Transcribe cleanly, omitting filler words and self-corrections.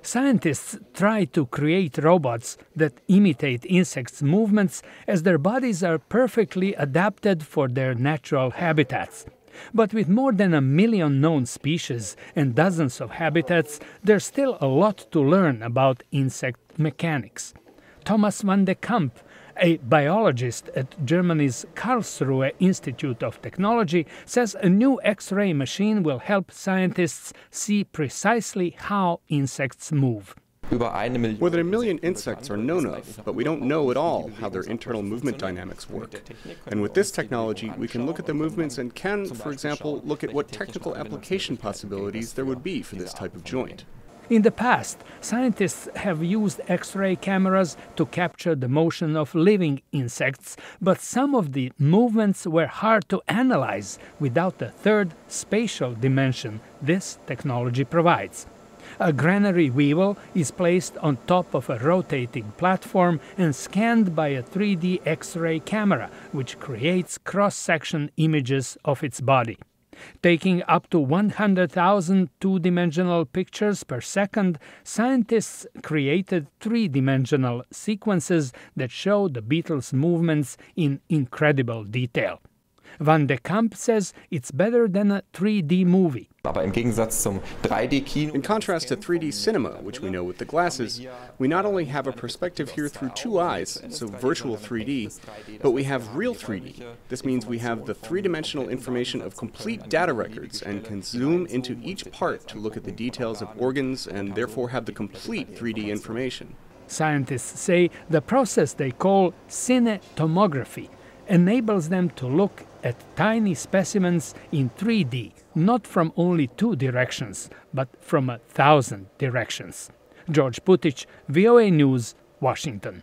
Scientists try to create robots that imitate insects' movements as their bodies are perfectly adapted for their natural habitats. But with more than 1 million known species and dozens of habitats, there's still a lot to learn about insect mechanics. Thomas van de Kamp, a biologist at Germany's Karlsruhe Institute of Technology, says a new X-ray machine will help scientists see precisely how insects move. More than 1 million insects are known of, but we don't know at all how their internal movement dynamics work. And with this technology, we can look at the movements and can, for example, look at what technical application possibilities there would be for this type of joint. In the past, scientists have used X-ray cameras to capture the motion of living insects, but some of the movements were hard to analyze without the third spatial dimension this technology provides. A granary weevil is placed on top of a rotating platform and scanned by a 3D X-ray camera, which creates cross-section images of its body. Taking up to 100,000 two-dimensional pictures per second, scientists created three-dimensional sequences that show the beetle's movements in incredible detail. Van de Kamp says it's better than a 3D movie. In contrast to 3D cinema, which we know with the glasses, we not only have a perspective here through two eyes, so virtual 3D, but we have real 3D. This means we have the three-dimensional information of complete data records and can zoom into each part to look at the details of organs and therefore have the complete 3D information. Scientists say the process they call cinetomography enables them to look at tiny specimens in 3D, not from only two directions, but from 1,000 directions. George Putic, VOA News, Washington.